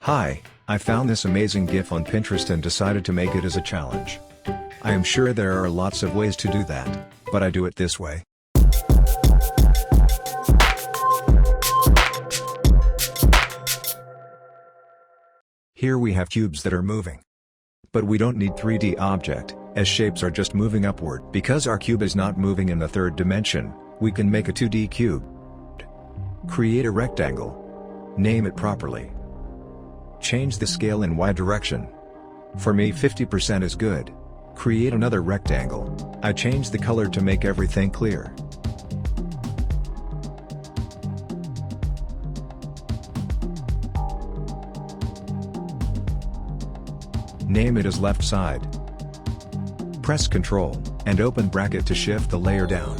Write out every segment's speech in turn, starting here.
Hi, I found this amazing GIF on Pinterest and decided to make it as a challenge. I am sure there are lots of ways to do that, but I do it this way. Here we have cubes that are moving. But we don't need 3D object, as shapes are just moving upward. Because our cube is not moving in the third dimension, we can make a 2D cube. Create a rectangle. Name it properly. Change the scale in Y direction. For me 50% is good. Create another rectangle. I change the color to make everything clear. Name it as left side. Press Ctrl, and open bracket to shift the layer down.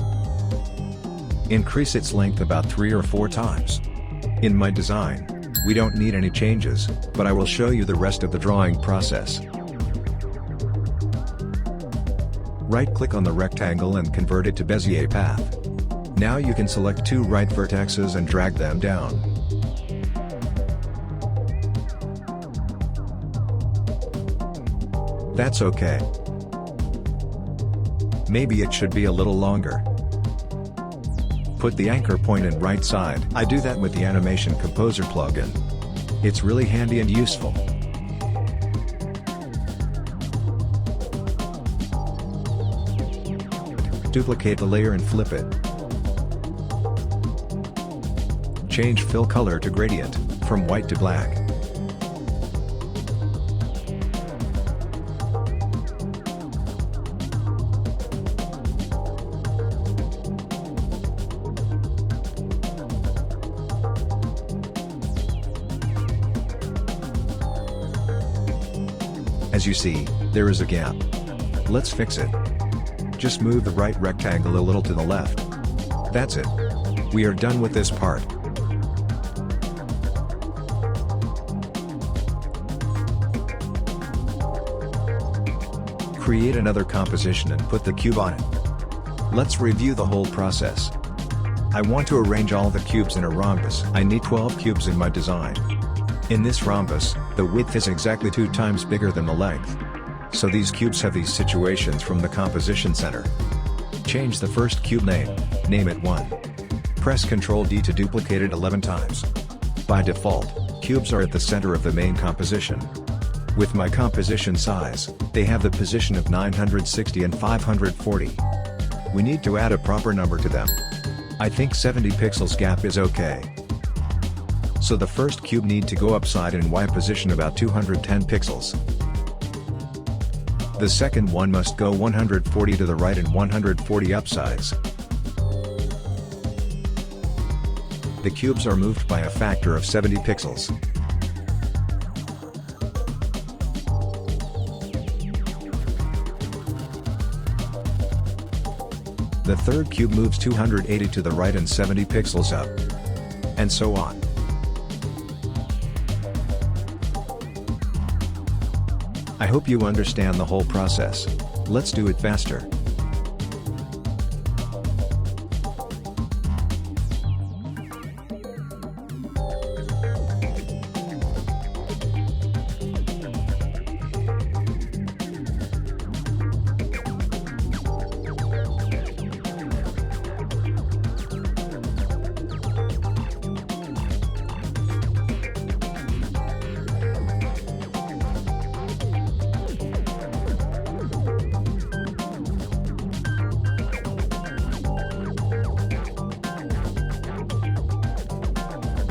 Increase its length about 3 or 4 times. In my design, we don't need any changes, but I will show you the rest of the drawing process. Right-click on the rectangle and convert it to Bezier path. Now you can select 2 right vertices and drag them down. That's okay. Maybe it should be a little longer. Put the anchor point in right side. I do that with the Animation Composer plugin. It's really handy and useful. Duplicate the layer and flip it. Change fill color to gradient, from white to black. As you see, there is a gap. Let's fix it. Just move the right rectangle a little to the left. That's it. We are done with this part. Create another composition and put the cube on it. Let's review the whole process. I want to arrange all the cubes in a rhombus. I need 12 cubes in my design. In this rhombus, the width is exactly 2 times bigger than the length. So these cubes have these situations from the composition center. Change the first cube name, name it 1. Press Ctrl D to duplicate it 11 times. By default, cubes are at the center of the main composition. With my composition size, they have the position of 960 and 540. We need to add a proper number to them. I think 70 pixels gap is okay. So the first cube need to go upside in Y position about 210 pixels. The second one must go 140 to the right and 140 upsides. The cubes are moved by a factor of 70 pixels. The third cube moves 280 to the right and 70 pixels up. And so on. I hope you understand the whole process. Let's do it faster.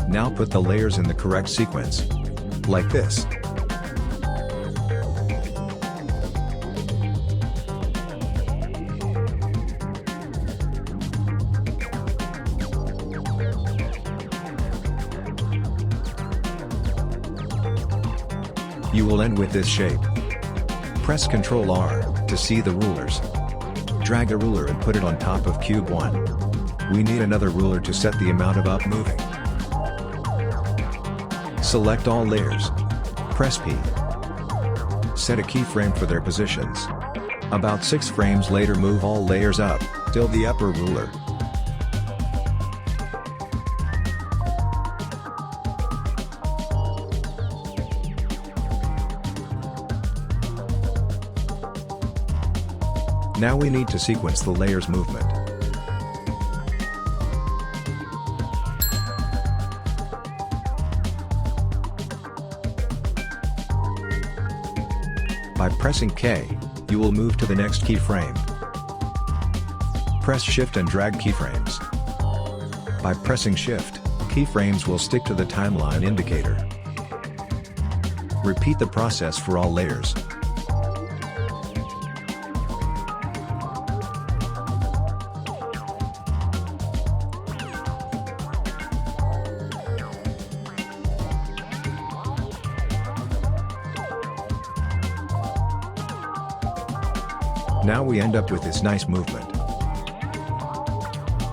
Now put the layers in the correct sequence. Like this. You will end with this shape. Press Ctrl R to see the rulers. Drag a ruler and put it on top of cube 1. We need another ruler to set the amount of up moving. Select all layers. Press P. Set a keyframe for their positions. About 6 frames later move all layers up, till the upper ruler. Now we need to sequence the layers movement. By pressing K, you will move to the next keyframe. Press Shift and drag keyframes. By pressing Shift, keyframes will stick to the timeline indicator. Repeat the process for all layers. Now we end up with this nice movement.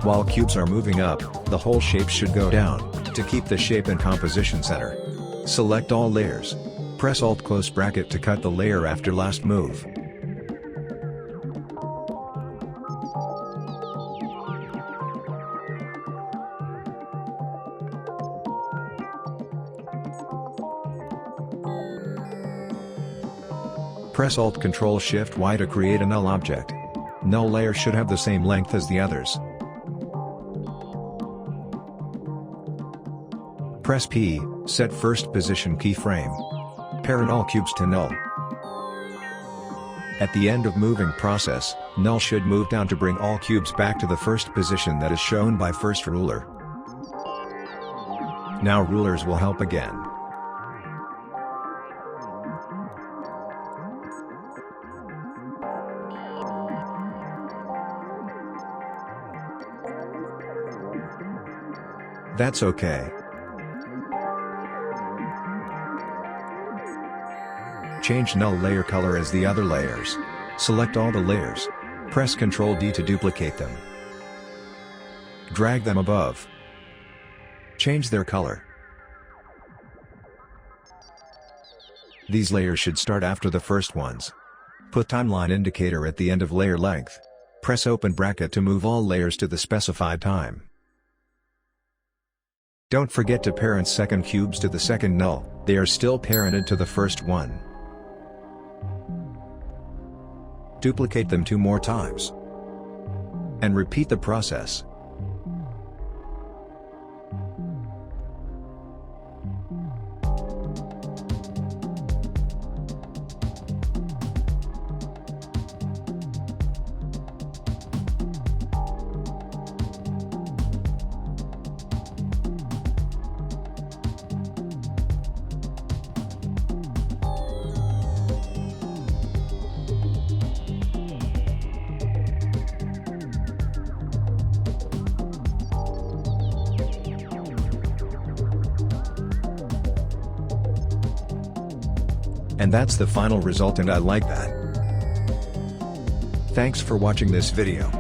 While cubes are moving up, the whole shape should go down, to keep the shape and composition center. Select all layers. Press Alt close bracket to cut the layer after last move. Press Alt Ctrl Shift Y to create a null object. Null layer should have the same length as the others. Press P, set first position keyframe. Parent all cubes to null. At the end of moving process, null should move down to bring all cubes back to the first position that is shown by first ruler. Now rulers will help again. That's okay. Change null layer color as the other layers. Select all the layers. Press Ctrl D to duplicate them. Drag them above. Change their color. These layers should start after the first ones. Put timeline indicator at the end of layer length. Press open bracket to move all layers to the specified time. Don't forget to parent second cubes to the second null, they are still parented to the first one. Duplicate them 2 more times. And repeat the process. And that's the final result, and I like that. Thanks for watching this video.